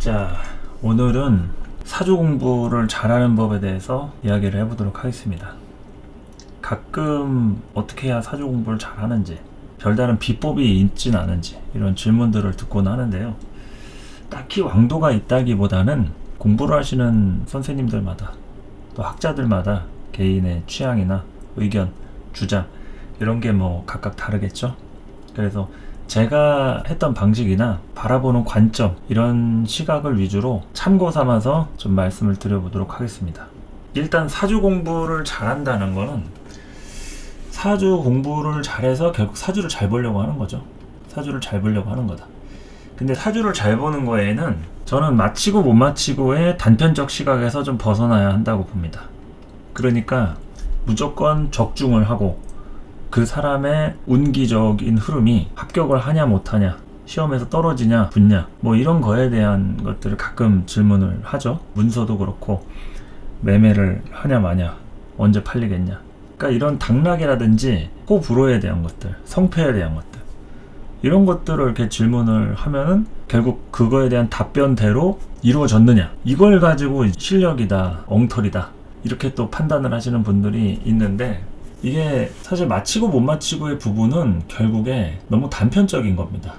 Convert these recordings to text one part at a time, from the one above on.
자, 오늘은 사주 공부를 잘하는 법에 대해서 이야기를 해보도록 하겠습니다. 가끔 어떻게 해야 사주 공부를 잘하는지, 별다른 비법이 있진 않은지 이런 질문들을 듣곤 하는데요. 딱히 왕도가 있다기보다는 공부를 하시는 선생님들마다 또 학자들마다 개인의 취향이나 의견, 주장 이런 게 뭐 각각 다르겠죠. 그래서 제가 했던 방식이나 바라보는 관점 이런 시각을 위주로 참고 삼아서 좀 말씀을 드려보도록 하겠습니다. 일단 사주 공부를 잘한다는 거는 사주 공부를 잘해서 결국 사주를 잘 보려고 하는 거죠. 사주를 잘 보려고 하는 거다. 근데 사주를 잘 보는 거에는 저는 마치고 못 마치고의 단편적 시각에서 좀 벗어나야 한다고 봅니다. 그러니까 무조건 적중을 하고 그 사람의 운기적인 흐름이 합격을 하냐 못하냐, 시험에서 떨어지냐 붙냐 뭐 이런 거에 대한 것들을 가끔 질문을 하죠. 문서도 그렇고 매매를 하냐 마냐, 언제 팔리겠냐, 그러니까 이런 당락이라든지 호불호에 대한 것들, 성패에 대한 것들 이런 것들을 이렇게 질문을 하면은 결국 그거에 대한 답변대로 이루어졌느냐, 이걸 가지고 실력이다, 엉터리다 이렇게 또 판단을 하시는 분들이 있는데, 이게 사실 마치고 못 마치고의 부분은 결국에 너무 단편적인 겁니다.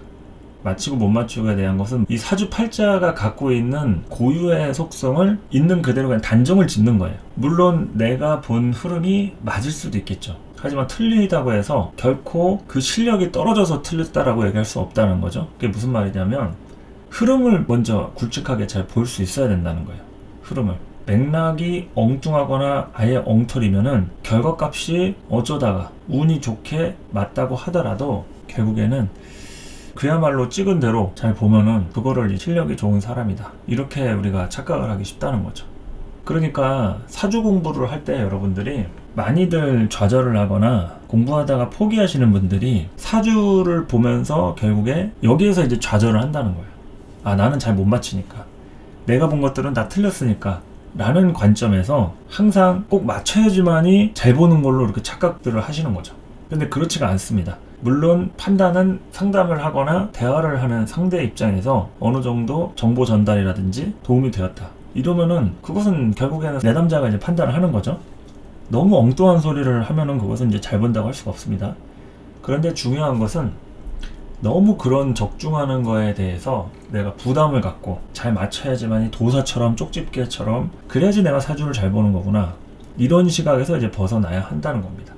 마치고 못 마치고에 대한 것은 이 사주팔자가 갖고 있는 고유의 속성을 있는 그대로 그냥 단정을 짓는 거예요. 물론 내가 본 흐름이 맞을 수도 있겠죠. 하지만 틀리다고 해서 결코 그 실력이 떨어져서 틀렸다라고 얘기할 수 없다는 거죠. 그게 무슨 말이냐면 흐름을 먼저 굵직하게 잘 볼 수 있어야 된다는 거예요. 흐름을. 맥락이 엉뚱하거나 아예 엉터리면은 결과값이 어쩌다가 운이 좋게 맞다고 하더라도 결국에는 그야말로 찍은 대로 잘 보면은 그거를 실력이 좋은 사람이다, 이렇게 우리가 착각을 하기 쉽다는 거죠. 그러니까 사주 공부를 할 때 여러분들이 많이들 좌절을 하거나 공부하다가 포기하시는 분들이 사주를 보면서 결국에 여기에서 이제 좌절을 한다는 거예요. 아, 나는 잘 못 맞히니까, 내가 본 것들은 다 틀렸으니까 라는 관점에서 항상 꼭 맞춰야지만이 잘 보는 걸로 이렇게 착각들을 하시는 거죠. 근데 그렇지가 않습니다. 물론 판단은 상담을 하거나 대화를 하는 상대 입장에서 어느 정도 정보 전달이라든지 도움이 되었다 이러면은 그것은 결국에는 내담자가 이제 판단을 하는 거죠. 너무 엉뚱한 소리를 하면은 그것은 이제 잘 본다고 할 수가 없습니다. 그런데 중요한 것은 너무 그런 적중하는 거에 대해서 내가 부담을 갖고 잘 맞춰야지만이 도사처럼 쪽집게처럼 그래야지 내가 사주를 잘 보는 거구나, 이런 시각에서 이제 벗어나야 한다는 겁니다.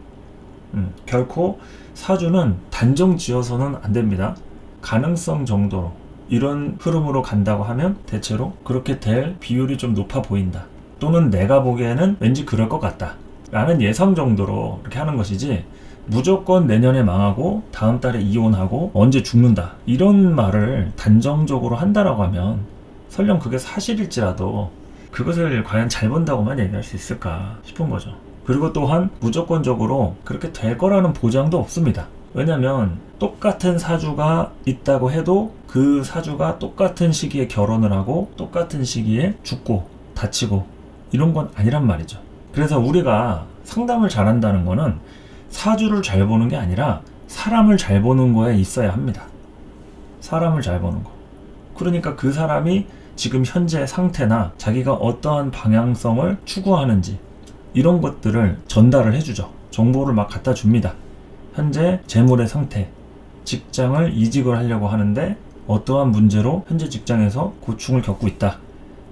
결코 사주는 단정 지어서는 안 됩니다. 가능성 정도로 이런 흐름으로 간다고 하면 대체로 그렇게 될 비율이 좀 높아 보인다, 또는 내가 보기에는 왠지 그럴 것 같다 라는 예상 정도로 이렇게 하는 것이지, 무조건 내년에 망하고 다음 달에 이혼하고 언제 죽는다 이런 말을 단정적으로 한다라고 하면 설령 그게 사실일지라도 그것을 과연 잘 본다고만 얘기할 수 있을까 싶은 거죠. 그리고 또한 무조건적으로 그렇게 될 거라는 보장도 없습니다. 왜냐면 똑같은 사주가 있다고 해도 그 사주가 똑같은 시기에 결혼을 하고 똑같은 시기에 죽고 다치고 이런 건 아니란 말이죠. 그래서 우리가 상담을 잘한다는 거는 사주를 잘 보는 게 아니라 사람을 잘 보는 거에 있어야 합니다. 사람을 잘 보는 거. 그러니까 그 사람이 지금 현재 상태나 자기가 어떠한 방향성을 추구하는지 이런 것들을 전달을 해주죠. 정보를 막 갖다 줍니다. 현재 재물의 상태, 직장을 이직을 하려고 하는데 어떠한 문제로 현재 직장에서 고충을 겪고 있다,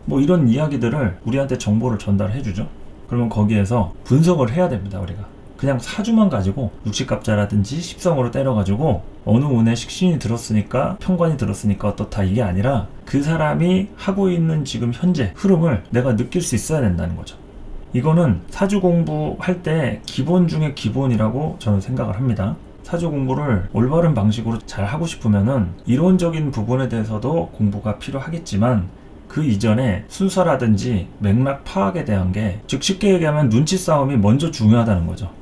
뭐 이런 이야기들을 우리한테 정보를 전달해 주죠. 그러면 거기에서 분석을 해야 됩니다. 우리가 그냥 사주만 가지고 육식갑자라든지 십성으로 때려가지고 어느 운에 식신이 들었으니까 편관이 들었으니까 어떻다 이게 아니라 그 사람이 하고 있는 지금 현재 흐름을 내가 느낄 수 있어야 된다는 거죠. 이거는 사주 공부할 때 기본 중에 기본이라고 저는 생각을 합니다. 사주 공부를 올바른 방식으로 잘 하고 싶으면은 이론적인 부분에 대해서도 공부가 필요하겠지만 그 이전에 순서라든지 맥락 파악에 대한 게, 즉 쉽게 얘기하면 눈치 싸움이 먼저 중요하다는 거죠.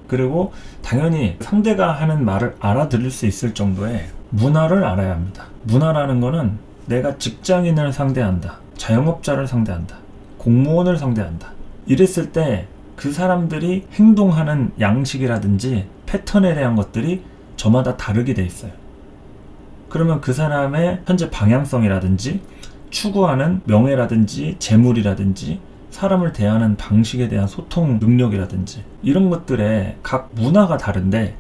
그리고 당연히 상대가 하는 말을 알아들을 수 있을 정도의 문화를 알아야 합니다. 문화라는 거는 내가 직장인을 상대한다, 자영업자를 상대한다, 공무원을 상대한다 이랬을 때 그 사람들이 행동하는 양식이라든지 패턴에 대한 것들이 저마다 다르게 돼 있어요. 그러면 그 사람의 현재 방향성이라든지 추구하는 명예라든지 재물이라든지 사람을 대하는 방식에 대한 소통 능력이라든지 이런 것들에 각 문화가 다른데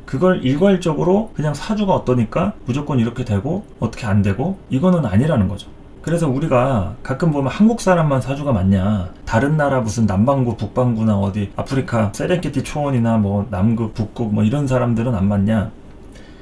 그걸 일괄적으로 그냥 사주가 어떠니까 무조건 이렇게 되고 어떻게 안 되고 이거는 아니라는 거죠. 그래서 우리가 가끔 보면 한국 사람만 사주가 맞냐, 다른 나라 무슨 남반구 북반구나 어디 아프리카 세렝게티 초원이나 뭐 남극 북극 뭐 이런 사람들은 안 맞냐,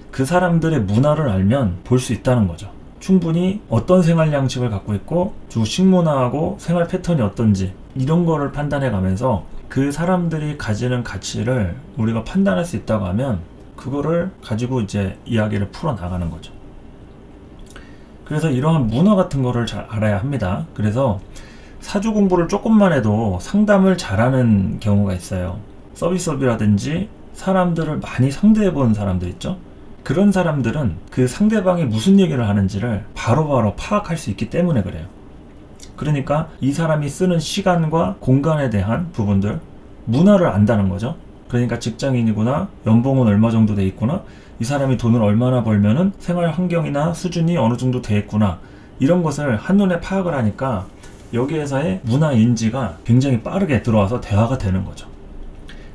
그 사람들의 문화를 알면 볼 수 있다는 거죠. 충분히 어떤 생활 양식을 갖고 있고 주 식문화하고 생활 패턴이 어떤지 이런 거를 판단해 가면서 그 사람들이 가지는 가치를 우리가 판단할 수 있다고 하면 그거를 가지고 이제 이야기를 풀어 나가는 거죠. 그래서 이러한 문화 같은 거를 잘 알아야 합니다. 그래서 사주 공부를 조금만 해도 상담을 잘하는 경우가 있어요. 서비스업이라든지 사람들을 많이 상대해 본 사람들 있죠. 그런 사람들은 그 상대방이 무슨 얘기를 하는지를 바로바로 파악할 수 있기 때문에 그래요. 그러니까 이 사람이 쓰는 시간과 공간에 대한 부분들, 문화를 안다는 거죠. 그러니까 직장인이구나, 연봉은 얼마 정도 돼 있구나, 이 사람이 돈을 얼마나 벌면은 생활 환경이나 수준이 어느 정도 돼 있구나, 이런 것을 한눈에 파악을 하니까 여기에서의 문화 인지가 굉장히 빠르게 들어와서 대화가 되는 거죠.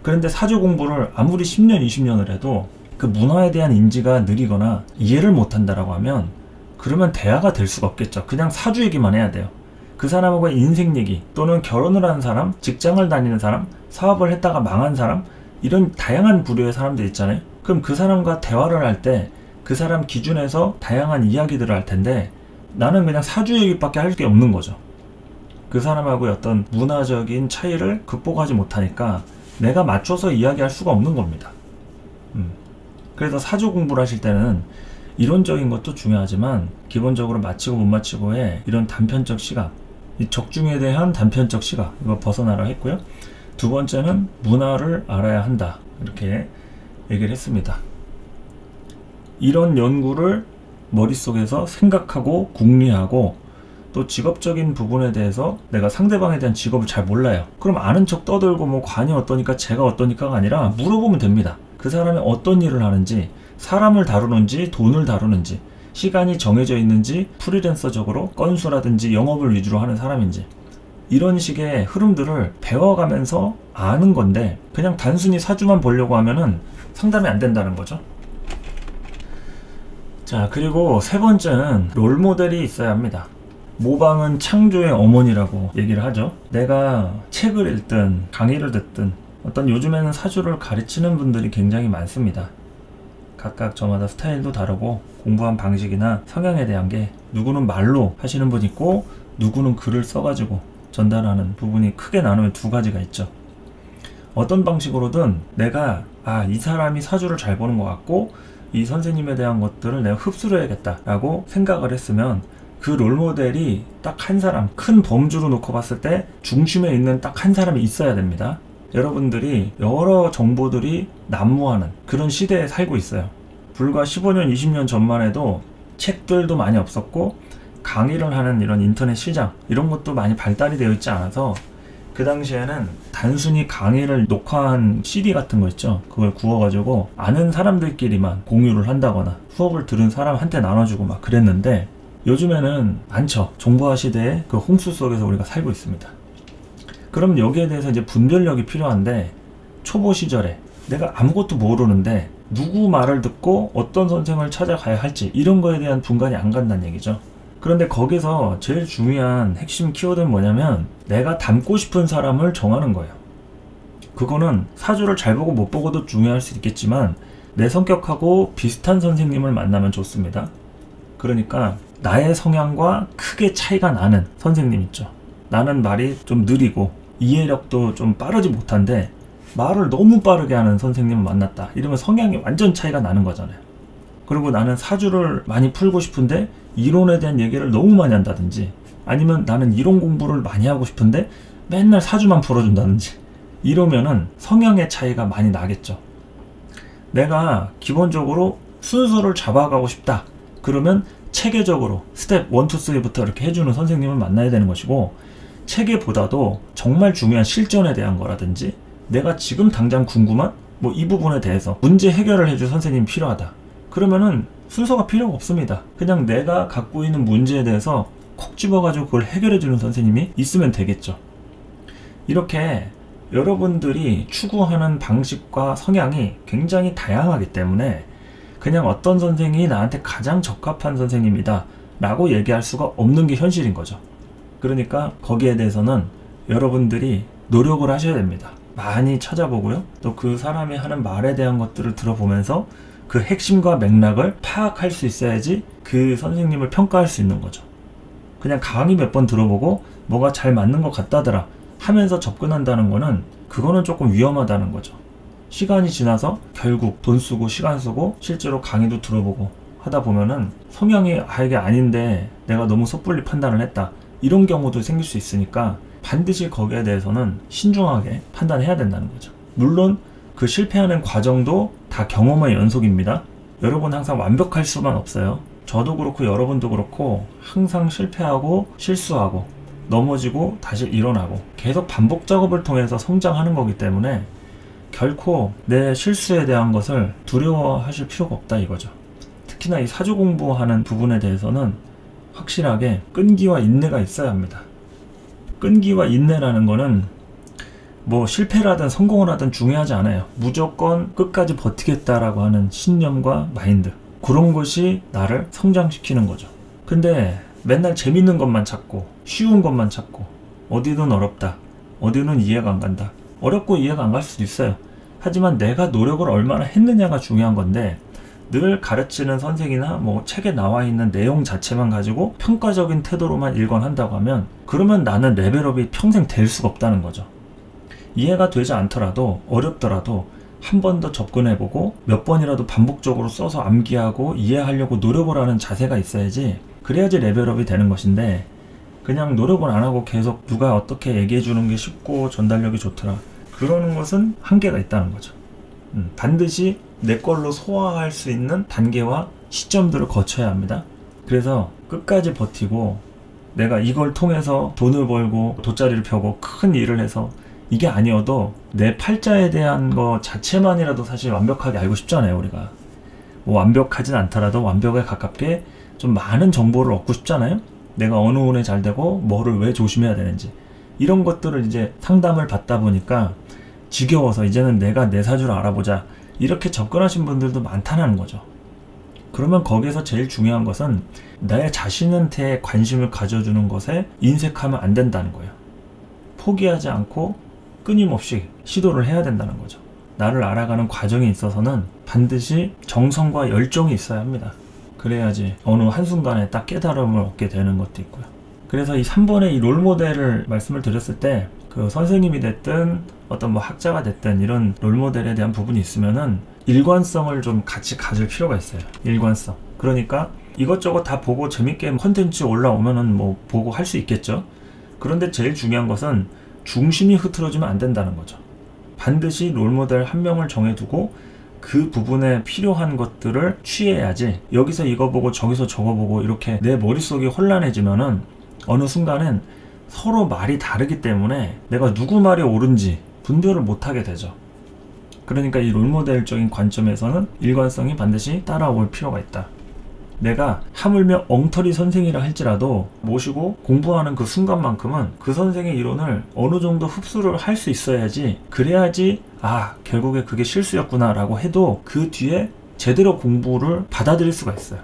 그런데 사주 공부를 아무리 10년, 20년을 해도 그 문화에 대한 인지가 느리거나 이해를 못한다라고 하면 그러면 대화가 될 수가 없겠죠. 그냥 사주 얘기만 해야 돼요. 그 사람하고의 인생 얘기 또는 결혼을 한 사람, 직장을 다니는 사람, 사업을 했다가 망한 사람, 이런 다양한 부류의 사람들 있잖아요. 그럼 그 사람과 대화를 할 때 그 사람 기준에서 다양한 이야기들을 할 텐데 나는 그냥 사주 얘기밖에 할 게 없는 거죠. 그 사람하고의 어떤 문화적인 차이를 극복하지 못하니까 내가 맞춰서 이야기할 수가 없는 겁니다. 그래서 사주 공부를 하실 때는 이론적인 것도 중요하지만 기본적으로 맞히고 못 맞히고의 이런 단편적 시각, 이 적중에 대한 단편적 시각, 이거 벗어나라 했고요. 두 번째는 문화를 알아야 한다, 이렇게 얘기를 했습니다. 이런 연구를 머릿속에서 생각하고 궁리하고 또 직업적인 부분에 대해서 내가 상대방에 대한 직업을 잘 몰라요. 그럼 아는 척 떠들고 뭐 관이 어떠니까 제가 어떠니까가 아니라 물어보면 됩니다. 그 사람이 어떤 일을 하는지, 사람을 다루는지 돈을 다루는지, 시간이 정해져 있는지 프리랜서적으로 건수라든지 영업을 위주로 하는 사람인지, 이런 식의 흐름들을 배워가면서 아는 건데 그냥 단순히 사주만 보려고 하면은 상담이 안 된다는 거죠. 자, 그리고 세 번째는 롤모델이 있어야 합니다. 모방은 창조의 어머니라고 얘기를 하죠. 내가 책을 읽든 강의를 듣든 어떤 요즘에는 사주를 가르치는 분들이 굉장히 많습니다. 각각 저마다 스타일도 다르고 공부한 방식이나 성향에 대한 게 누구는 말로 하시는 분 있고 누구는 글을 써가지고 전달하는 부분이 크게 나누면 두 가지가 있죠. 어떤 방식으로든 내가 이 사람이 사주를 잘 보는 것 같고 이 선생님에 대한 것들을 내가 흡수를 해야겠다 라고 생각을 했으면 그 롤모델이 딱 한 사람, 큰 범주로 놓고 봤을 때 중심에 있는 딱 한 사람이 있어야 됩니다. 여러분들이 여러 정보들이 난무하는 그런 시대에 살고 있어요. 불과 15년, 20년 전만 해도 책들도 많이 없었고 강의를 하는 이런 인터넷 시장 이런 것도 많이 발달이 되어 있지 않아서 그 당시에는 단순히 강의를 녹화한 CD 같은 거 있죠. 그걸 구워가지고 아는 사람들끼리만 공유를 한다거나 수업을 들은 사람한테 나눠주고 막 그랬는데 요즘에는 많죠. 정보화 시대의 그 홍수 속에서 우리가 살고 있습니다. 그럼 여기에 대해서 이제 분별력이 필요한데 초보 시절에 내가 아무것도 모르는데 누구 말을 듣고 어떤 선생을 찾아가야 할지 이런 거에 대한 분간이 안 간다는 얘기죠. 그런데 거기서 제일 중요한 핵심 키워드는 뭐냐면 내가 닮고 싶은 사람을 정하는 거예요. 그거는 사주를 잘 보고 못 보고도 중요할 수 있겠지만 내 성격하고 비슷한 선생님을 만나면 좋습니다. 그러니까 나의 성향과 크게 차이가 나는 선생님 있죠. 나는 말이 좀 느리고 이해력도 좀 빠르지 못한데 말을 너무 빠르게 하는 선생님을 만났다. 이러면 성향이 완전 차이가 나는 거잖아요. 그리고 나는 사주를 많이 풀고 싶은데 이론에 대한 얘기를 너무 많이 한다든지 아니면 나는 이론 공부를 많이 하고 싶은데 맨날 사주만 풀어준다든지 이러면은 성향의 차이가 많이 나겠죠. 내가 기본적으로 순서를 잡아가고 싶다. 그러면 체계적으로 스텝 1, 2, 3부터 이렇게 해주는 선생님을 만나야 되는 것이고 체계보다도 정말 중요한 실전에 대한 거라든지 내가 지금 당장 궁금한 뭐 이 부분에 대해서 문제 해결을 해줄 선생님이 필요하다. 그러면은 순서가 필요가 없습니다. 그냥 내가 갖고 있는 문제에 대해서 콕 집어가지고 그걸 해결해주는 선생님이 있으면 되겠죠. 이렇게 여러분들이 추구하는 방식과 성향이 굉장히 다양하기 때문에 그냥 어떤 선생님이 나한테 가장 적합한 선생님이다 라고 얘기할 수가 없는 게 현실인 거죠. 그러니까 거기에 대해서는 여러분들이 노력을 하셔야 됩니다. 많이 찾아보고요. 또 그 사람이 하는 말에 대한 것들을 들어보면서 그 핵심과 맥락을 파악할 수 있어야지 그 선생님을 평가할 수 있는 거죠. 그냥 강의 몇 번 들어보고 뭐가 잘 맞는 것 같다더라 하면서 접근한다는 거는 그거는 조금 위험하다는 거죠. 시간이 지나서 결국 돈 쓰고 시간 쓰고 실제로 강의도 들어보고 하다 보면은 성향이 이게 아닌데 내가 너무 섣불리 판단을 했다 이런 경우도 생길 수 있으니까 반드시 거기에 대해서는 신중하게 판단해야 된다는 거죠. 물론 그 실패하는 과정도 다 경험의 연속입니다. 여러분 항상 완벽할 수만 없어요. 저도 그렇고 여러분도 그렇고 항상 실패하고 실수하고 넘어지고 다시 일어나고 계속 반복 작업을 통해서 성장하는 거기 때문에 결코 내 실수에 대한 것을 두려워하실 필요가 없다 이거죠. 특히나 이 사주 공부하는 부분에 대해서는 확실하게 끈기와 인내가 있어야 합니다. 끈기와 인내라는 거는 뭐 실패를 하든 성공을 하든 중요하지 않아요. 무조건 끝까지 버티겠다라고 하는 신념과 마인드, 그런 것이 나를 성장시키는 거죠. 근데 맨날 재밌는 것만 찾고 쉬운 것만 찾고 어디는 어렵다, 어디는 이해가 안 간다. 어렵고 이해가 안 갈 수도 있어요. 하지만 내가 노력을 얼마나 했느냐가 중요한 건데 늘 가르치는 선생이나 뭐 책에 나와 있는 내용 자체만 가지고 평가적인 태도로만 일관한다고 하면 그러면 나는 레벨업이 평생 될 수가 없다는 거죠. 이해가 되지 않더라도 어렵더라도 한 번 더 접근해보고 몇 번이라도 반복적으로 써서 암기하고 이해하려고 노력을 하는 자세가 있어야지, 그래야지 레벨업이 되는 것인데 그냥 노력을 안 하고 계속 누가 어떻게 얘기해 주는 게 쉽고 전달력이 좋더라 그러는 것은 한계가 있다는 거죠. 반드시 내 걸로 소화할 수 있는 단계와 시점들을 거쳐야 합니다. 그래서 끝까지 버티고 내가 이걸 통해서 돈을 벌고 돗자리를 펴고 큰 일을 해서 이게 아니어도 내 팔자에 대한 거 자체만이라도 사실 완벽하게 알고 싶잖아요. 우리가 뭐 완벽하진 않더라도 완벽에 가깝게 좀 많은 정보를 얻고 싶잖아요. 내가 어느 운에 잘 되고 뭐를 왜 조심해야 되는지 이런 것들을 이제 상담을 받다 보니까 지겨워서 이제는 내가 내 사주를 알아보자 이렇게 접근하신 분들도 많다는 거죠. 그러면 거기에서 제일 중요한 것은 내 자신한테 관심을 가져주는 것에 인색하면 안 된다는 거예요. 포기하지 않고 끊임없이 시도를 해야 된다는 거죠. 나를 알아가는 과정에 있어서는 반드시 정성과 열정이 있어야 합니다. 그래야지 어느 한순간에 딱 깨달음을 얻게 되는 것도 있고요. 그래서 이 3번의 이 롤모델을 말씀을 드렸을 때 그 선생님이 됐든 어떤 뭐 학자가 됐든 이런 롤모델에 대한 부분이 있으면은 일관성을 좀 같이 가질 필요가 있어요. 일관성. 그러니까 이것저것 다 보고 재밌게 컨텐츠 올라오면은 뭐 보고 할 수 있겠죠. 그런데 제일 중요한 것은 중심이 흐트러지면 안 된다는 거죠. 반드시 롤모델 한 명을 정해두고 그 부분에 필요한 것들을 취해야지 여기서 이거 보고 저기서 저거 보고 이렇게 내 머릿속이 혼란해지면은 어느 순간엔 서로 말이 다르기 때문에 내가 누구 말이 옳은지 분별을 못하게 되죠. 그러니까 이 롤모델적인 관점에서는 일관성이 반드시 따라올 필요가 있다. 내가 하물며 엉터리 선생이라 할지라도 모시고 공부하는 그 순간만큼은 그 선생의 이론을 어느 정도 흡수를 할 수 있어야지, 그래야지 결국에 그게 실수였구나 라고 해도 그 뒤에 제대로 공부를 받아들일 수가 있어요.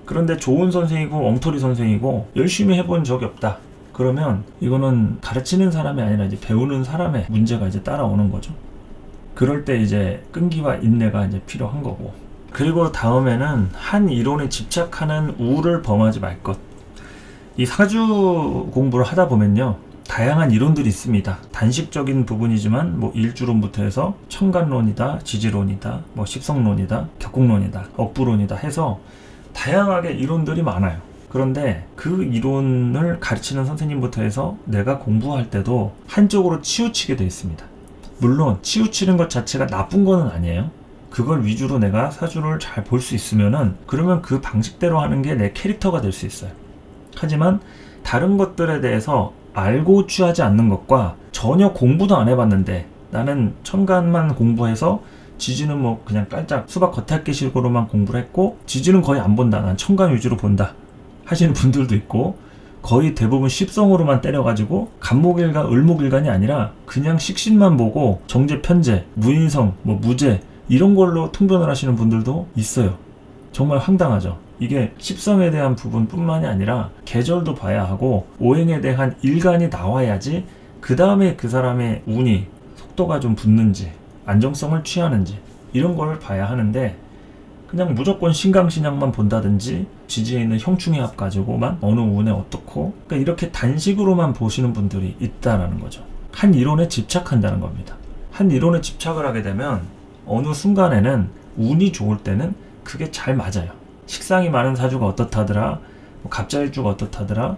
그런데 좋은 선생이고 엉터리 선생이고 열심히 해본 적이 없다 그러면 이거는 가르치는 사람이 아니라 이제 배우는 사람의 문제가 이제 따라오는 거죠. 그럴 때 이제 끈기와 인내가 이제 필요한 거고, 그리고 다음에는 한 이론에 집착하는 우를 범하지 말 것. 이 사주 공부를 하다 보면요 다양한 이론들이 있습니다. 단식적인 부분이지만 뭐 일주론부터 해서 천간론이다, 지지론이다, 뭐 십성론이다, 격국론이다, 억부론이다 해서 다양하게 이론들이 많아요. 그런데 그 이론을 가르치는 선생님부터 해서 내가 공부할 때도 한쪽으로 치우치게 되어 있습니다. 물론 치우치는 것 자체가 나쁜 거는 아니에요. 그걸 위주로 내가 사주를 잘 볼 수 있으면은 그러면 그 방식대로 하는 게 내 캐릭터가 될 수 있어요. 하지만 다른 것들에 대해서 알고 취하지 않는 것과 전혀 공부도 안 해봤는데 나는 천간만 공부해서 지지는 뭐 그냥 깔짝 수박 겉핥기식으로만 공부를 했고 지지는 거의 안 본다, 난 천간 위주로 본다 하시는 분들도 있고, 거의 대부분 십성으로만 때려가지고 간목일간, 을목일간이 아니라 그냥 식신만 보고 정제, 편제, 무인성, 뭐 무제 이런 걸로 통변을 하시는 분들도 있어요. 정말 황당하죠. 이게 십성에 대한 부분뿐만이 아니라 계절도 봐야 하고 오행에 대한 일간이 나와야지 그 다음에 그 사람의 운이 속도가 좀 붙는지 안정성을 취하는지 이런 걸 봐야 하는데, 그냥 무조건 신강신약만 본다든지 지지에 있는 형충의 합 가지고만 어느 운에 어떻고, 그러니까 이렇게 단식으로만 보시는 분들이 있다라는 거죠. 한 이론에 집착한다는 겁니다. 한 이론에 집착을 하게 되면 어느 순간에는 운이 좋을 때는 그게 잘 맞아요. 식상이 많은 사주가 어떻다더라, 갑자일주가 어떻다더라,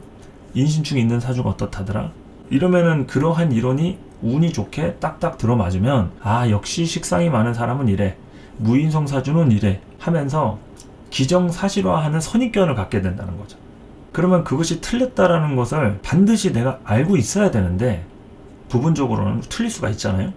인신충이 있는 사주가 어떻다더라, 이러면은 그러한 이론이 운이 좋게 딱딱 들어맞으면 아, 역시 식상이 많은 사람은 이래, 무인성 사주는 이래 하면서 기정사실화하는 선입견을 갖게 된다는 거죠. 그러면 그것이 틀렸다라는 것을 반드시 내가 알고 있어야 되는데 부분적으로는 틀릴 수가 있잖아요.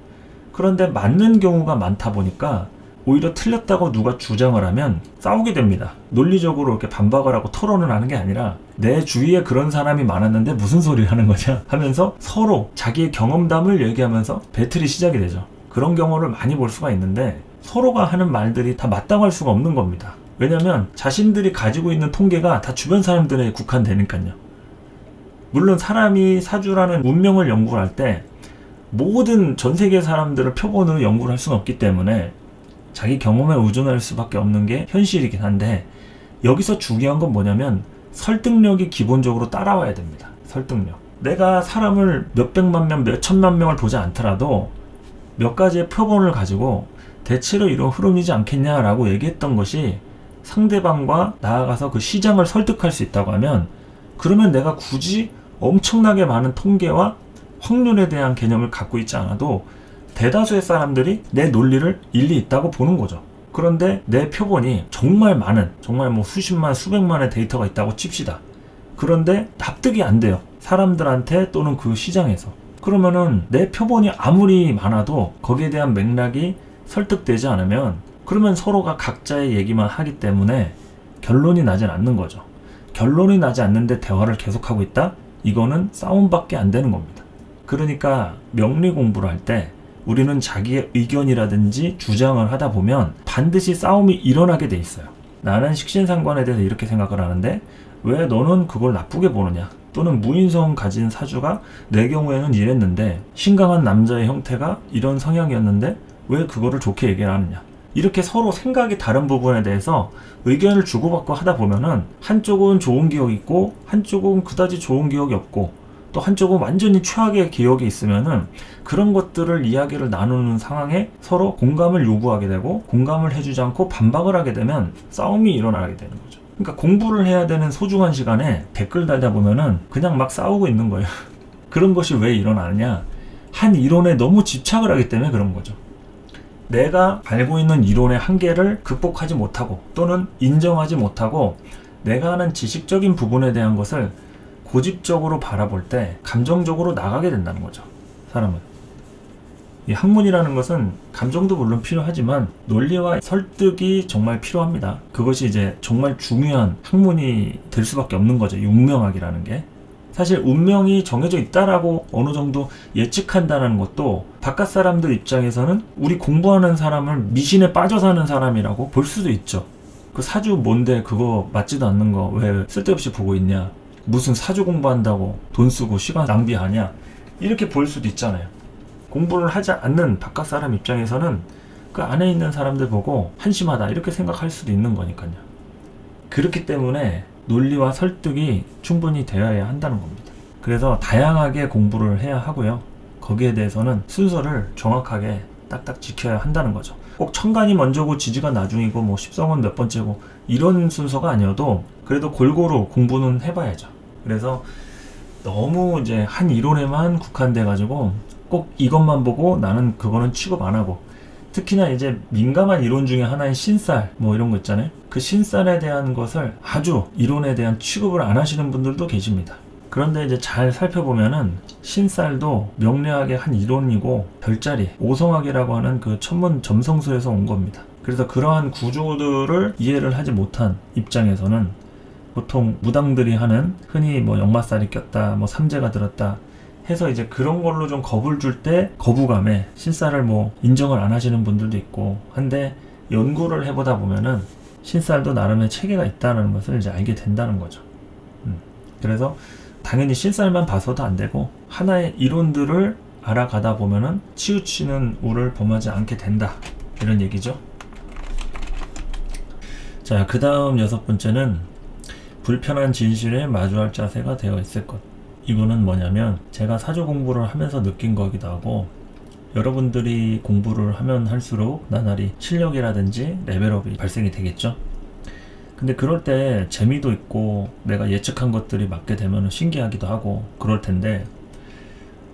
그런데 맞는 경우가 많다 보니까 오히려 틀렸다고 누가 주장을 하면 싸우게 됩니다. 논리적으로 이렇게 반박을 하고 토론을 하는 게 아니라 내 주위에 그런 사람이 많았는데 무슨 소리를 하는 거냐 하면서 서로 자기의 경험담을 얘기하면서 배틀이 시작이 되죠. 그런 경우를 많이 볼 수가 있는데 서로가 하는 말들이 다 맞다고 할 수가 없는 겁니다. 왜냐면 자신들이 가지고 있는 통계가 다 주변 사람들에 국한되니까요. 물론 사람이 사주라는 운명을 연구를 할 때 모든 전 세계 사람들을 표본으로 연구를 할 수는 없기 때문에 자기 경험에 의존할 수밖에 없는 게 현실이긴 한데, 여기서 중요한 건 뭐냐면 설득력이 기본적으로 따라와야 됩니다. 설득력. 내가 사람을 몇백만 명, 몇천만 명을 보지 않더라도 몇 가지의 표본을 가지고 대체로 이런 흐름이지 않겠냐라고 얘기했던 것이 상대방과 나아가서 그 시장을 설득할 수 있다고 하면, 그러면 내가 굳이 엄청나게 많은 통계와 확률에 대한 개념을 갖고 있지 않아도 대다수의 사람들이 내 논리를 일리 있다고 보는 거죠. 그런데 내 표본이 정말 많은, 정말 뭐 수십만, 수백만의 데이터가 있다고 칩시다. 그런데 납득이 안 돼요. 사람들한테 또는 그 시장에서. 그러면은 내 표본이 아무리 많아도 거기에 대한 맥락이 설득되지 않으면, 그러면 서로가 각자의 얘기만 하기 때문에 결론이 나진 않는 거죠. 결론이 나지 않는데 대화를 계속하고 있다? 이거는 싸움밖에 안 되는 겁니다. 그러니까 명리 공부를 할 때 우리는 자기의 의견이라든지 주장을 하다 보면 반드시 싸움이 일어나게 돼 있어요. 나는 식신상관에 대해서 이렇게 생각을 하는데 왜 너는 그걸 나쁘게 보느냐, 또는 무인성 가진 사주가 내 경우에는 이랬는데 신강한 남자의 형태가 이런 성향이었는데 왜 그거를 좋게 얘기를 하느냐, 이렇게 서로 생각이 다른 부분에 대해서 의견을 주고받고 하다 보면은 한쪽은 좋은 기억이 있고 한쪽은 그다지 좋은 기억이 없고 또 한쪽은 완전히 최악의 기억이 있으면은 그런 것들을 이야기를 나누는 상황에 서로 공감을 요구하게 되고, 공감을 해주지 않고 반박을 하게 되면 싸움이 일어나게 되는 거죠. 그러니까 공부를 해야 되는 소중한 시간에 댓글 달다 보면은 그냥 막 싸우고 있는 거예요. 그런 것이 왜 일어나느냐, 한 이론에 너무 집착을 하기 때문에 그런 거죠. 내가 알고 있는 이론의 한계를 극복하지 못하고 또는 인정하지 못하고 내가 하는 지식적인 부분에 대한 것을 고집적으로 바라볼 때 감정적으로 나가게 된다는 거죠. 사람은. 이 학문이라는 것은 감정도 물론 필요하지만 논리와 설득이 정말 필요합니다. 그것이 이제 정말 중요한 학문이 될 수밖에 없는 거죠. 이 운명학이라는 게. 사실 운명이 정해져 있다라고 어느 정도 예측한다는 것도 바깥 사람들 입장에서는 우리 공부하는 사람을 미신에 빠져 사는 사람이라고 볼 수도 있죠. 그 사주 뭔데 그거 맞지도 않는 거 왜 쓸데없이 보고 있냐, 무슨 사주 공부한다고 돈 쓰고 시간 낭비하냐, 이렇게 볼 수도 있잖아요. 공부를 하지 않는 바깥 사람 입장에서는 그 안에 있는 사람들 보고 한심하다 이렇게 생각할 수도 있는 거니까요. 그렇기 때문에 논리와 설득이 충분히 되어야 한다는 겁니다. 그래서 다양하게 공부를 해야 하고요. 거기에 대해서는 순서를 정확하게 딱딱 지켜야 한다는 거죠. 꼭 천간이 먼저고 지지가 나중이고 뭐 십성은 몇 번째고 이런 순서가 아니어도 그래도 골고루 공부는 해봐야죠. 그래서 너무 이제 한 이론에만 국한돼 가지고 꼭 이것만 보고 나는 그거는 취급 안 하고, 특히나 이제 민감한 이론 중에 하나인 신살 뭐 이런 거 있잖아요. 그 신살에 대한 것을 아주 이론에 대한 취급을 안 하시는 분들도 계십니다. 그런데 이제 잘 살펴보면은 신쌀도 명료하게 한 이론이고 별자리, 오성학이라고 하는 그 천문 점성술에서 온 겁니다. 그래서 그러한 구조들을 이해를 하지 못한 입장에서는 보통 무당들이 하는 흔히 뭐 역마살이 꼈다, 뭐 삼재가 들었다 해서 이제 그런 걸로 좀 겁을 줄 때 거부감에 신쌀을 뭐 인정을 안 하시는 분들도 있고 한데, 연구를 해보다 보면은 신쌀도 나름의 체계가 있다는 것을 이제 알게 된다는 거죠. 그래서 당연히 신쌀만 봐서도 안 되고 하나의 이론들을 알아가다 보면은 치우치는 우를 범하지 않게 된다, 이런 얘기죠. 자, 그 다음 6번째는 불편한 진실에 마주할 자세가 되어 있을 것. 이거는 뭐냐면 제가 사주 공부를 하면서 느낀 거기도 하고, 여러분들이 공부를 하면 할수록 나날이 실력이라든지 레벨업이 발생이 되겠죠. 근데 그럴 때 재미도 있고 내가 예측한 것들이 맞게 되면 신기하기도 하고 그럴 텐데,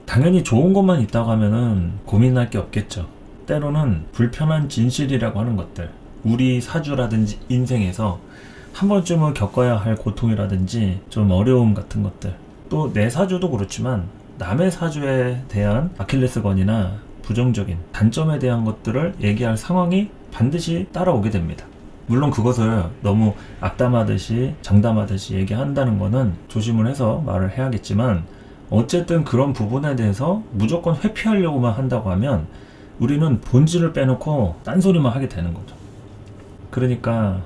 당연히 좋은 것만 있다고 하면은 고민할 게 없겠죠. 때로는 불편한 진실이라고 하는 것들, 우리 사주라든지 인생에서 한 번쯤은 겪어야 할 고통이라든지 좀 어려움 같은 것들, 또 내 사주도 그렇지만 남의 사주에 대한 아킬레스건이나 부정적인 단점에 대한 것들을 얘기할 상황이 반드시 따라오게 됩니다. 물론 그것을 너무 악담하듯이 장담하듯이 얘기한다는 거는 조심을 해서 말을 해야겠지만, 어쨌든 그런 부분에 대해서 무조건 회피하려고만 한다고 하면 우리는 본질을 빼놓고 딴소리만 하게 되는 거죠. 그러니까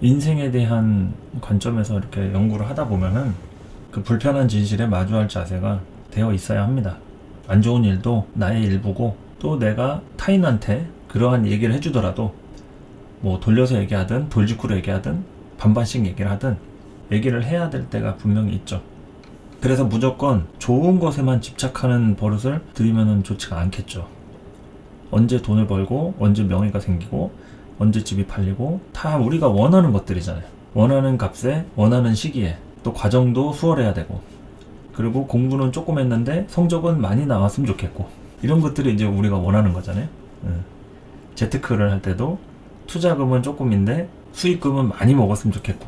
인생에 대한 관점에서 이렇게 연구를 하다 보면은 그 불편한 진실에 마주할 자세가 되어 있어야 합니다. 안 좋은 일도 나의 일부고, 또 내가 타인한테 그러한 얘기를 해주더라도 뭐 돌려서 얘기하든 돌직구로 얘기하든 반반씩 얘기를 하든 얘기를 해야 될 때가 분명히 있죠. 그래서 무조건 좋은 것에만 집착하는 버릇을 들이면 좋지가 않겠죠. 언제 돈을 벌고 언제 명예가 생기고 언제 집이 팔리고 다 우리가 원하는 것들이잖아요. 원하는 값에 원하는 시기에, 또 과정도 수월해야 되고, 그리고 공부는 조금 했는데 성적은 많이 나왔으면 좋겠고, 이런 것들이 이제 우리가 원하는 거잖아요. 재테크를 할 때도 투자금은 조금인데 수익금은 많이 먹었으면 좋겠고,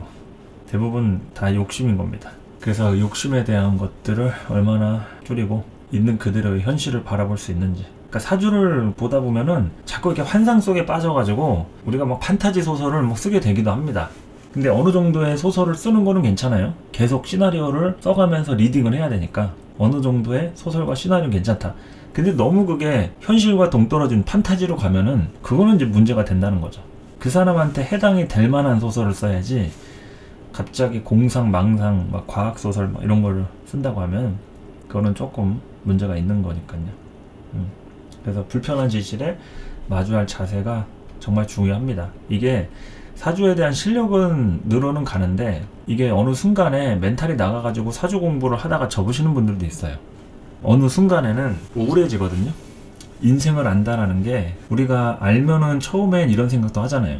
대부분 다 욕심인 겁니다. 그래서 욕심에 대한 것들을 얼마나 줄이고 있는 그대로의 현실을 바라볼 수 있는지. 그러니까 사주를 보다 보면은 자꾸 이렇게 환상 속에 빠져가지고 우리가 막 판타지 소설을 막 쓰게 되기도 합니다. 근데 어느 정도의 소설을 쓰는 거는 괜찮아요. 계속 시나리오를 써가면서 리딩을 해야 되니까 어느 정도의 소설과 시나리오는 괜찮다. 근데 너무 그게 현실과 동떨어진 판타지로 가면은 그거는 이제 문제가 된다는 거죠. 그 사람한테 해당이 될 만한 소설을 써야지, 갑자기 공상, 망상, 막 과학소설 막 이런 걸 쓴다고 하면 그거는 조금 문제가 있는 거니까요. 그래서 불편한 진실에 마주할 자세가 정말 중요합니다. 이게 사주에 대한 실력은 늘어는 가는데, 이게 어느 순간에 멘탈이 나가가지고 사주 공부를 하다가 접으시는 분들도 있어요. 어느 순간에는 우울해지거든요. 인생을 안다라는 게, 우리가 알면은 처음엔 이런 생각도 하잖아요.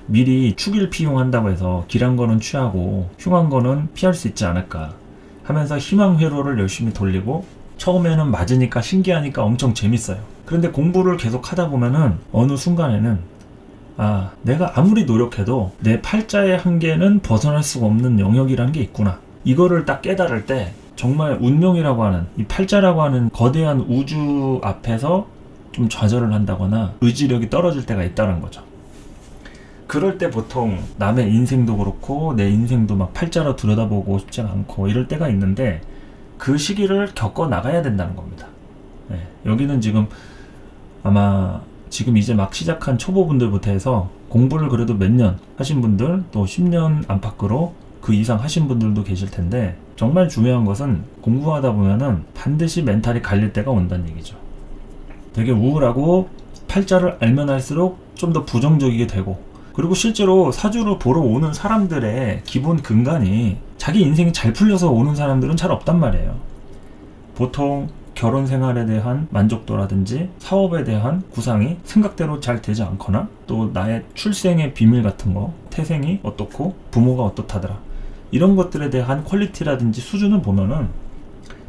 미리 축일 피용한다고 해서 길한 거는 취하고 흉한 거는 피할 수 있지 않을까 하면서 희망 회로를 열심히 돌리고, 처음에는 맞으니까 신기하니까 엄청 재밌어요. 그런데 공부를 계속 하다 보면은 어느 순간에는 아, 내가 아무리 노력해도 내 팔자의 한계는 벗어날 수가 없는 영역이라는 게 있구나. 이거를 딱 깨달을 때 정말 운명이라고 하는, 이 팔자라고 하는 거대한 우주 앞에서 좀 좌절을 한다거나 의지력이 떨어질 때가 있다는 거죠. 그럴 때 보통 남의 인생도 그렇고 내 인생도 막 팔자로 들여다보고 싶지 않고 이럴 때가 있는데, 그 시기를 겪어 나가야 된다는 겁니다. 네, 여기는 지금 아마 지금 이제 막 시작한 초보분들부터 해서 공부를 그래도 몇 년 하신 분들, 또 10년 안팎으로 그 이상 하신 분들도 계실 텐데, 정말 중요한 것은 공부하다 보면은 반드시 멘탈이 갈릴 때가 온다는 얘기죠. 되게 우울하고 팔자를 알면 할수록 좀 더 부정적이게 되고, 그리고 실제로 사주를 보러 오는 사람들의 기본 근간이 자기 인생이 잘 풀려서 오는 사람들은 잘 없단 말이에요. 보통 결혼 생활에 대한 만족도라든지 사업에 대한 구상이 생각대로 잘 되지 않거나, 또 나의 출생의 비밀 같은 거, 태생이 어떻고 부모가 어떻다더라, 이런 것들에 대한 퀄리티라든지 수준을 보면은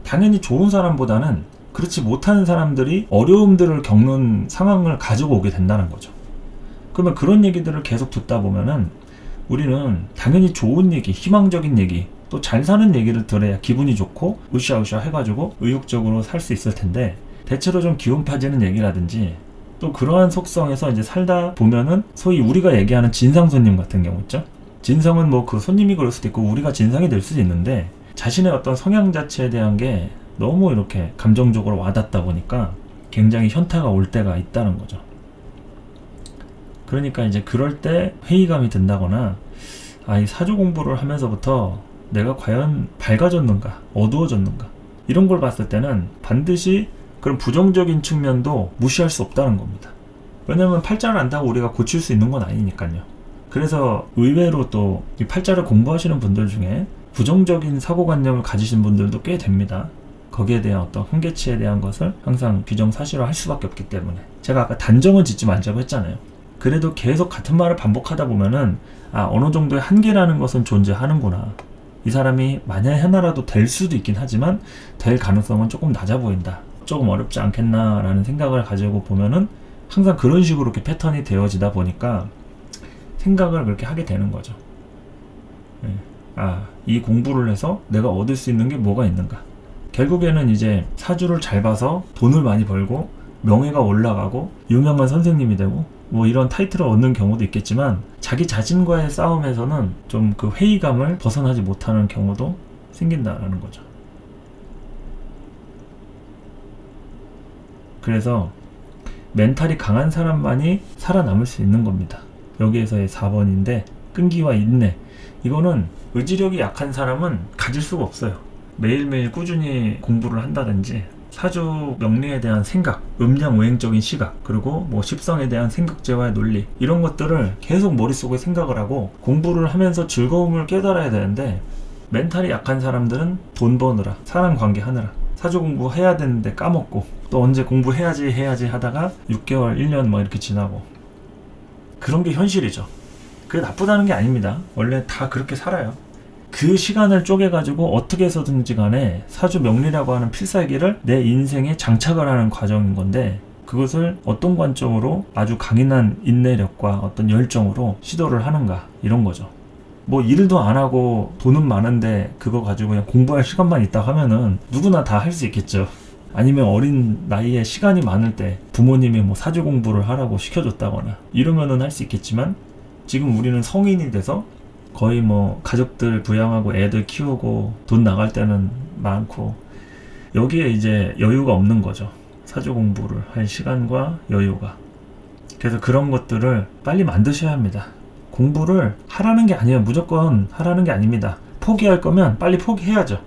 당연히 좋은 사람보다는 그렇지 못하는 사람들이 어려움들을 겪는 상황을 가지고 오게 된다는 거죠. 그러면 그런 얘기들을 계속 듣다 보면은 우리는 당연히 좋은 얘기, 희망적인 얘기, 또 잘 사는 얘기를 들어야 기분이 좋고 으쌰으쌰 해가지고 의욕적으로 살 수 있을 텐데, 대체로 좀 기운 빠지는 얘기라든지 또 그러한 속성에서 이제 살다 보면은 소위 우리가 얘기하는 진상 손님 같은 경우 있죠. 진성은 뭐 그 손님이 그럴 수도 있고 우리가 진상이 될 수도 있는데, 자신의 어떤 성향 자체에 대한 게 너무 이렇게 감정적으로 와닿다 보니까 굉장히 현타가 올 때가 있다는 거죠. 그러니까 이제 그럴 때 회의감이 든다거나, 이 사주 공부를 하면서부터 내가 과연 밝아졌는가, 어두워졌는가, 이런 걸 봤을 때는 반드시 그런 부정적인 측면도 무시할 수 없다는 겁니다. 왜냐면 팔자를 안다고 우리가 고칠 수 있는 건 아니니까요. 그래서 의외로 또 이 팔자를 공부하시는 분들 중에 부정적인 사고관념을 가지신 분들도 꽤 됩니다. 거기에 대한 어떤 한계치에 대한 것을 항상 규정사실화 할 수밖에 없기 때문에, 제가 아까 단정은 짓지 말자고 했잖아요. 그래도 계속 같은 말을 반복하다 보면은 어느 정도의 한계라는 것은 존재하는구나, 이 사람이 만약에 하나라도 될 수도 있긴 하지만 될 가능성은 조금 낮아 보인다, 조금 어렵지 않겠나 라는 생각을 가지고 보면은 항상 그런 식으로 이렇게 패턴이 되어지다 보니까 생각을 그렇게 하게 되는 거죠. 이 공부를 해서 내가 얻을 수 있는 게 뭐가 있는가. 결국에는 이제 사주를 잘 봐서 돈을 많이 벌고 명예가 올라가고 유명한 선생님이 되고 뭐 이런 타이틀을 얻는 경우도 있겠지만, 자기 자신과의 싸움에서는 좀 그 회의감을 벗어나지 못하는 경우도 생긴다라는 거죠. 그래서 멘탈이 강한 사람만이 살아남을 수 있는 겁니다. 여기에서의 4번인데, 끈기와 인내, 이거는 의지력이 약한 사람은 가질 수가 없어요. 매일매일 꾸준히 공부를 한다든지 사주 명리에 대한 생각, 음양오행적인 시각, 그리고 뭐 십성에 대한 생각제와의 논리, 이런 것들을 계속 머릿속에 생각을 하고 공부를 하면서 즐거움을 깨달아야 되는데, 멘탈이 약한 사람들은 돈 버느라, 사람 관계 하느라 사주 공부해야 되는데 까먹고, 또 언제 공부해야지 하다가 6개월, 1년 뭐 이렇게 지나고, 그런 게 현실이죠. 그게 나쁘다는 게 아닙니다. 원래 다 그렇게 살아요. 그 시간을 쪼개가지고 어떻게 해서든지 간에 사주 명리라고 하는 필살기를 내 인생에 장착을 하는 과정인 건데, 그것을 어떤 관점으로 아주 강인한 인내력과 어떤 열정으로 시도를 하는가, 이런 거죠. 뭐 일도 안 하고 돈은 많은데 그거 가지고 그냥 공부할 시간만 있다 하면은 누구나 다 할 수 있겠죠. 아니면 어린 나이에 시간이 많을 때 부모님이 뭐 사주 공부를 하라고 시켜줬다거나 이러면은 할 수 있겠지만, 지금 우리는 성인이 돼서 거의 뭐 가족들 부양하고 애들 키우고 돈 나갈 때는 많고, 여기에 이제 여유가 없는 거죠. 사주 공부를 할 시간과 여유가. 그래서 그런 것들을 빨리 만드셔야 합니다. 공부를 하라는 게 아니에요. 무조건 하라는 게 아닙니다. 포기할 거면 빨리 포기해야죠.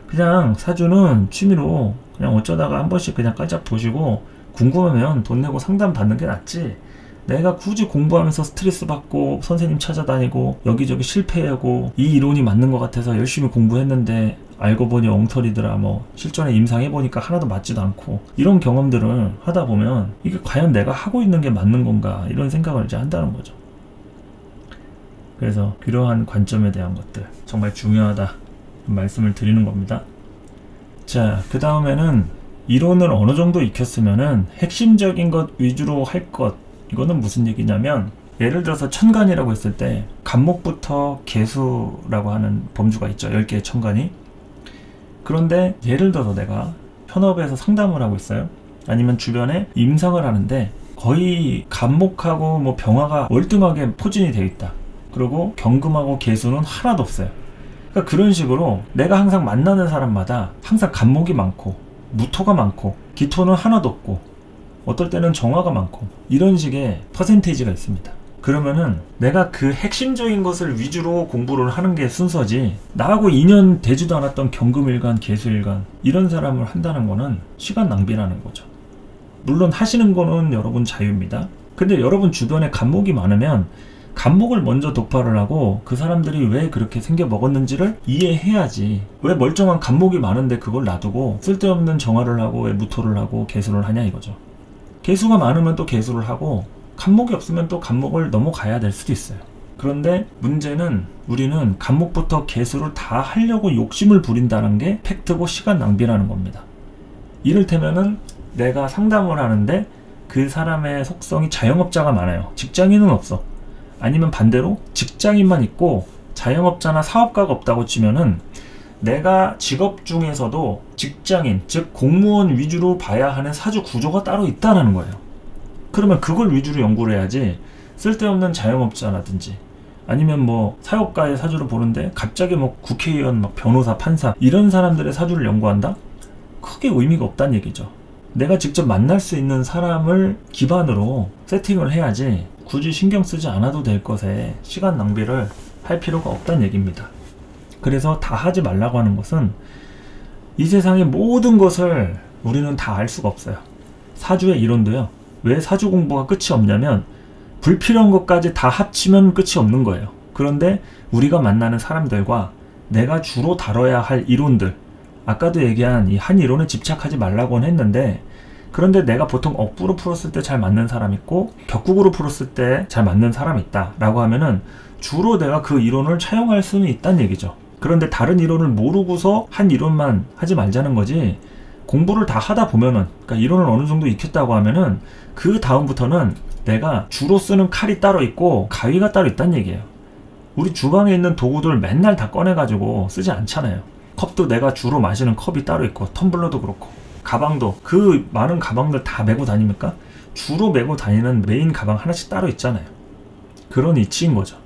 그냥 사주는 취미로 그냥 어쩌다가 한 번씩 그냥 깔짝 보시고 궁금하면 돈 내고 상담 받는 게 낫지, 내가 굳이 공부하면서 스트레스 받고 선생님 찾아다니고 여기저기 실패하고 이 이론이 맞는 것 같아서 열심히 공부했는데 알고 보니 엉터리더라, 뭐 실전에 임상해보니까 하나도 맞지도 않고, 이런 경험들을 하다 보면 이게 과연 내가 하고 있는 게 맞는 건가, 이런 생각을 이제 한다는 거죠. 그래서 그러한 관점에 대한 것들 정말 중요하다 말씀을 드리는 겁니다. 자, 그 다음에는 이론을 어느 정도 익혔으면은 핵심적인 것 위주로 할 것, 이거는 무슨 얘기냐면, 예를 들어서 천간이라고 했을 때 간목부터 개수라고 하는 범주가 있죠. 10개의 천간이. 그런데 예를 들어서 내가 현업에서 상담을 하고 있어요. 아니면 주변에 임상을 하는데 거의 간목하고 뭐 병화가 월등하게 포진이 되어 있다. 그리고 경금하고 개수는 하나도 없어요. 그러니까 그런 식으로 내가 항상 만나는 사람마다 항상 간목이 많고 무토가 많고 기토는 하나도 없고 어떨 때는 정화가 많고, 이런 식의 퍼센테이지가 있습니다. 그러면은 내가 그 핵심적인 것을 위주로 공부를 하는 게 순서지, 나하고 2년 되지도 않았던 경금일간, 개수일간 이런 사람을 한다는 거는 시간 낭비라는 거죠. 물론 하시는 거는 여러분 자유입니다. 근데 여러분 주변에 간목이 많으면 간목을 먼저 독파를 하고 그 사람들이 왜 그렇게 생겨 먹었는지를 이해해야지, 왜 멀쩡한 간목이 많은데 그걸 놔두고 쓸데없는 정화를 하고 왜 무토를 하고 개수를 하냐 이거죠. 개수가 많으면 또 개수를 하고 간목이 없으면 또 간목을 넘어가야 될 수도 있어요. 그런데 문제는 우리는 간목부터 개수를 다 하려고 욕심을 부린다는 게 팩트고 시간 낭비라는 겁니다. 이를테면은 내가 상담을 하는데 그 사람의 속성이 자영업자가 많아요. 직장인은 없어. 아니면 반대로 직장인만 있고 자영업자나 사업가가 없다고 치면은 내가 직업 중에서도 직장인, 즉 공무원 위주로 봐야 하는 사주 구조가 따로 있다는 거예요. 그러면 그걸 위주로 연구를 해야지 쓸데없는 자영업자라든지 아니면 뭐 사업가의 사주를 보는데 갑자기 뭐 국회의원, 막 변호사, 판사 이런 사람들의 사주를 연구한다? 크게 의미가 없다는 얘기죠. 내가 직접 만날 수 있는 사람을 기반으로 세팅을 해야지 굳이 신경 쓰지 않아도 될 것에 시간 낭비를 할 필요가 없다는 얘기입니다. 그래서 다 하지 말라고 하는 것은 이 세상의 모든 것을 우리는 다 알 수가 없어요. 사주의 이론도요. 왜 사주 공부가 끝이 없냐면 불필요한 것까지 다 합치면 끝이 없는 거예요. 그런데 우리가 만나는 사람들과 내가 주로 다뤄야 할 이론들, 아까도 얘기한 이 한 이론에 집착하지 말라고는 했는데, 그런데 내가 보통 억부로 풀었을 때 잘 맞는 사람 있고 격국으로 풀었을 때 잘 맞는 사람 있다 라고 하면은 주로 내가 그 이론을 차용할 수는 있다는 얘기죠. 그런데 다른 이론을 모르고서 한 이론만 하지 말자는 거지, 공부를 다 하다 보면은, 그러니까 이론을 어느 정도 익혔다고 하면은 그 다음부터는 내가 주로 쓰는 칼이 따로 있고 가위가 따로 있다는 얘기예요. 우리 주방에 있는 도구들 맨날 다 꺼내가지고 쓰지 않잖아요. 컵도 내가 주로 마시는 컵이 따로 있고 텀블러도 그렇고 가방도 그 많은 가방들 다 메고 다닙니까? 주로 메고 다니는 메인 가방 하나씩 따로 있잖아요. 그런 이치인 거죠.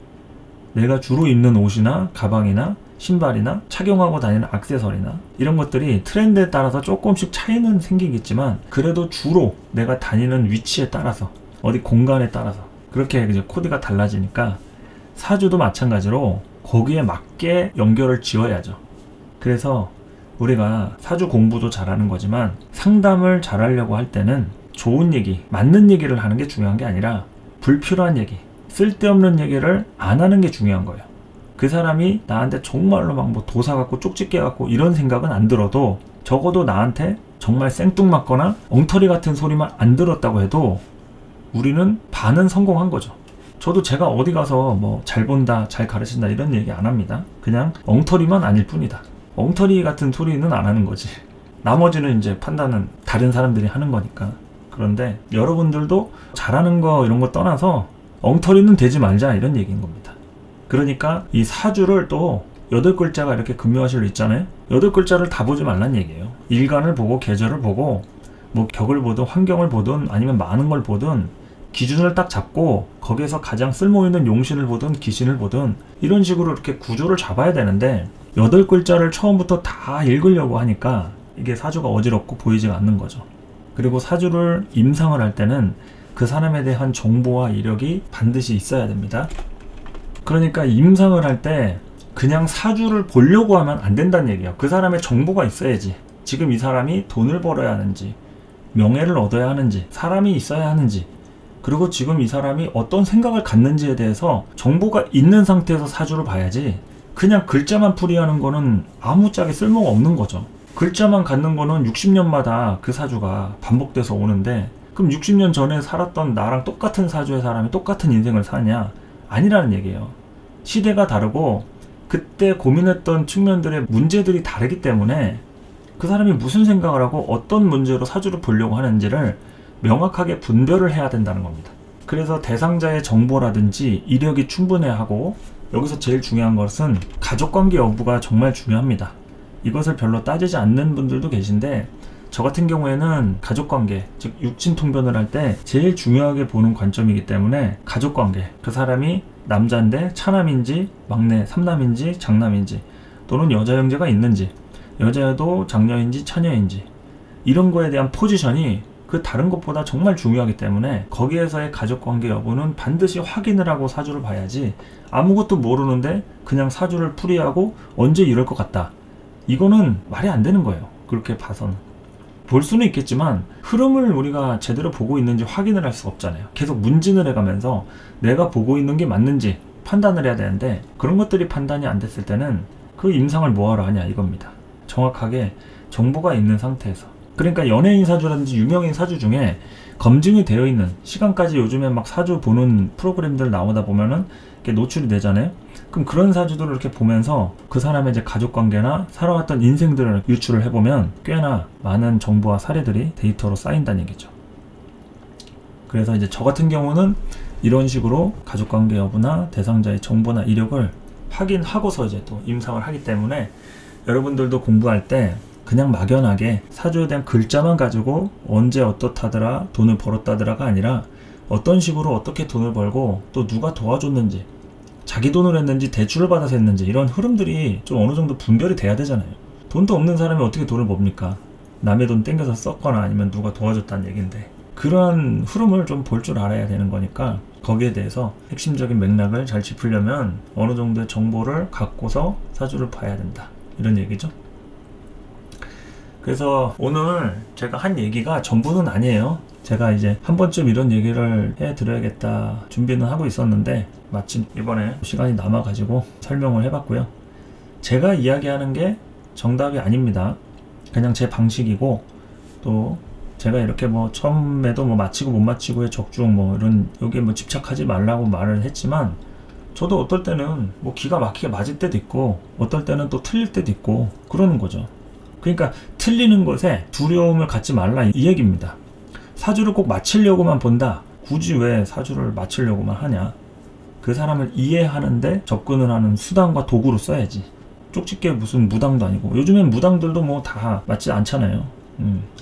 내가 주로 입는 옷이나 가방이나 신발이나 착용하고 다니는 액세서리나 이런 것들이 트렌드에 따라서 조금씩 차이는 생기겠지만 그래도 주로 내가 다니는 위치에 따라서 어디 공간에 따라서 그렇게 이제 코드가 달라지니까 사주도 마찬가지로 거기에 맞게 연결을 지어야죠. 그래서 우리가 사주 공부도 잘하는 거지만 상담을 잘하려고 할 때는 좋은 얘기, 맞는 얘기를 하는 게 중요한 게 아니라 불필요한 얘기, 쓸데없는 얘기를 안 하는 게 중요한 거예요. 그 사람이 나한테 정말로 막 뭐 도사 같고 쪽집게 같고 이런 생각은 안 들어도 적어도 나한테 정말 생뚱맞거나 엉터리 같은 소리만 안 들었다고 해도 우리는 반은 성공한 거죠. 저도 제가 어디 가서 뭐 잘 본다, 잘 가르친다 이런 얘기 안 합니다. 그냥 엉터리만 아닐 뿐이다. 엉터리 같은 소리는 안 하는 거지. 나머지는 이제 판단은 다른 사람들이 하는 거니까. 그런데 여러분들도 잘하는 거 이런 거 떠나서 엉터리는 되지 말자 이런 얘기인 겁니다. 그러니까 이 사주를 또 8글자가 이렇게 금묘화실로 있잖아요. 8글자를 다 보지 말란 얘기예요. 일간을 보고 계절을 보고 뭐 격을 보든 환경을 보든 아니면 많은 걸 보든 기준을 딱 잡고 거기에서 가장 쓸모있는 용신을 보든 기신을 보든 이런 식으로 이렇게 구조를 잡아야 되는데 8글자를 처음부터 다 읽으려고 하니까 이게 사주가 어지럽고 보이지가 않는 거죠. 그리고 사주를 임상을 할 때는 그 사람에 대한 정보와 이력이 반드시 있어야 됩니다. 그러니까 임상을 할 때 그냥 사주를 보려고 하면 안 된다는 얘기예요. 그 사람의 정보가 있어야지. 지금 이 사람이 돈을 벌어야 하는지, 명예를 얻어야 하는지, 사람이 있어야 하는지, 그리고 지금 이 사람이 어떤 생각을 갖는지에 대해서 정보가 있는 상태에서 사주를 봐야지 그냥 글자만 풀이하는 거는 아무짝에 쓸모가 없는 거죠. 글자만 갖는 거는 60년마다 그 사주가 반복돼서 오는데 그럼 60년 전에 살았던 나랑 똑같은 사주의 사람이 똑같은 인생을 사냐? 아니라는 얘기예요. 시대가 다르고 그때 고민했던 측면들의 문제들이 다르기 때문에 그 사람이 무슨 생각을 하고 어떤 문제로 사주를 보려고 하는지를 명확하게 분별을 해야 된다는 겁니다. 그래서 대상자의 정보라든지 이력이 충분해야 하고 여기서 제일 중요한 것은 가족관계 여부가 정말 중요합니다. 이것을 별로 따지지 않는 분들도 계신데 저 같은 경우에는 가족관계, 즉 육친통변을 할 때 제일 중요하게 보는 관점이기 때문에 가족관계, 그 사람이 남자인데 차남인지 막내, 삼남인지 장남인지 또는 여자 형제가 있는지 여자여도 장녀인지 처녀인지 이런 거에 대한 포지션이 그 다른 것보다 정말 중요하기 때문에 거기에서의 가족관계 여부는 반드시 확인을 하고 사주를 봐야지 아무것도 모르는데 그냥 사주를 풀이하고 언제 이럴 것 같다. 이거는 말이 안 되는 거예요. 그렇게 봐서는. 볼 수는 있겠지만 흐름을 우리가 제대로 보고 있는지 확인을 할 수가 없잖아요. 계속 문진을 해가면서 내가 보고 있는 게 맞는지 판단을 해야 되는데 그런 것들이 판단이 안 됐을 때는 그 임상을 뭐하러 하냐 이겁니다. 정확하게 정보가 있는 상태에서. 그러니까 연예인 사주라든지 유명인 사주 중에 검증이 되어 있는 시간까지 요즘에 막 사주 보는 프로그램들 나오다 보면은 이렇게 노출이 되잖아요. 그럼 그런 사주들을 이렇게 보면서 그 사람의 이제 가족관계나 살아왔던 인생들을 유출을 해보면 꽤나 많은 정보와 사례들이 데이터로 쌓인다는 얘기죠. 그래서 이제 저 같은 경우는 이런 식으로 가족관계 여부나 대상자의 정보나 이력을 확인하고서 이제 또 임상을 하기 때문에 여러분들도 공부할 때 그냥 막연하게 사주에 대한 글자만 가지고 언제 어떻다더라 돈을 벌었다더라가 아니라 어떤 식으로 어떻게 돈을 벌고 또 누가 도와줬는지 자기 돈을 했는지 대출을 받아서 했는지 이런 흐름들이 좀 어느 정도 분별이 돼야 되잖아요. 돈도 없는 사람이 어떻게 돈을 법니까? 남의 돈 땡겨서 썼거나 아니면 누가 도와줬다는 얘기인데 그러한 흐름을 좀 볼 줄 알아야 되는 거니까 거기에 대해서 핵심적인 맥락을 잘 짚으려면 어느 정도의 정보를 갖고서 사주를 봐야 된다 이런 얘기죠. 그래서 오늘 제가 한 얘기가 전부는 아니에요. 제가 이제 한 번쯤 이런 얘기를 해드려야겠다 준비는 하고 있었는데 마침 이번에 시간이 남아가지고 설명을 해봤고요. 제가 이야기하는 게 정답이 아닙니다. 그냥 제 방식이고 또 제가 이렇게 뭐 처음에도 뭐 맞히고 못 맞히고의 적중 뭐 이런 여기에 뭐 집착하지 말라고 말을 했지만 저도 어떨 때는 뭐 기가 막히게 맞을 때도 있고 어떨 때는 또 틀릴 때도 있고 그러는 거죠. 그러니까 틀리는 것에 두려움을 갖지 말라 이 얘기입니다. 사주를 꼭 맞추려고만 본다. 굳이 왜 사주를 맞추려고만 하냐. 그 사람을 이해하는데 접근을 하는 수단과 도구로 써야지. 쪽집게 무슨 무당도 아니고 요즘엔 무당들도 뭐 다 맞지 않잖아요.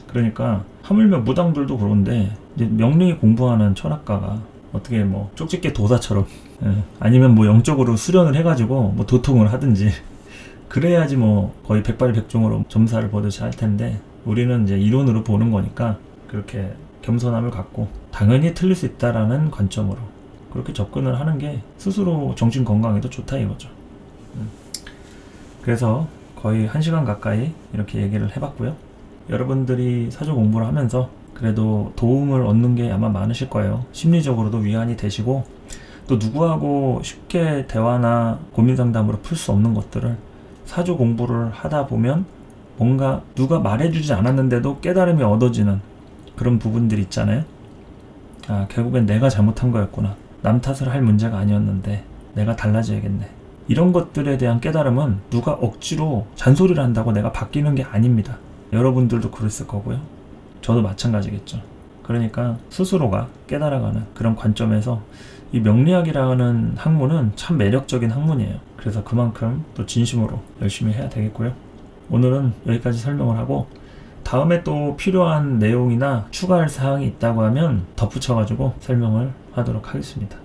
그러니까 하물며 무당들도 그런데 이제 명리에 공부하는 철학가가 어떻게 뭐 쪽집게 도사처럼 아니면 뭐 영적으로 수련을 해가지고 뭐 도통을 하든지 그래야지 뭐 거의 백발백중으로 점사를 보듯이 할 텐데 우리는 이제 이론으로 보는 거니까 그렇게 겸손함을 갖고 당연히 틀릴 수 있다라는 관점으로 그렇게 접근을 하는 게 스스로 정신 건강에도 좋다 이거죠. 그래서 거의 1시간 가까이 이렇게 얘기를 해봤고요. 여러분들이 사주 공부를 하면서 그래도 도움을 얻는 게 아마 많으실 거예요. 심리적으로도 위안이 되시고 또 누구하고 쉽게 대화나 고민 상담으로 풀 수 없는 것들을 사주 공부를 하다 보면 뭔가 누가 말해주지 않았는데도 깨달음이 얻어지는 그런 부분들이 있잖아요. 아, 결국엔 내가 잘못한 거였구나. 남 탓을 할 문제가 아니었는데 내가 달라져야겠네. 이런 것들에 대한 깨달음은 누가 억지로 잔소리를 한다고 내가 바뀌는 게 아닙니다. 여러분들도 그랬을 거고요. 저도 마찬가지겠죠. 그러니까 스스로가 깨달아가는 그런 관점에서 이 명리학이라는 학문은 참 매력적인 학문이에요. 그래서 그만큼 또 진심으로 열심히 해야 되겠고요. 오늘은 여기까지 설명을 하고 다음에 또 필요한 내용이나 추가할 사항이 있다고 하면 덧붙여가지고 설명을 하도록 하겠습니다.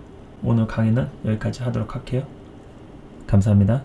오늘 강의는 여기까지 하도록 할게요. 감사합니다.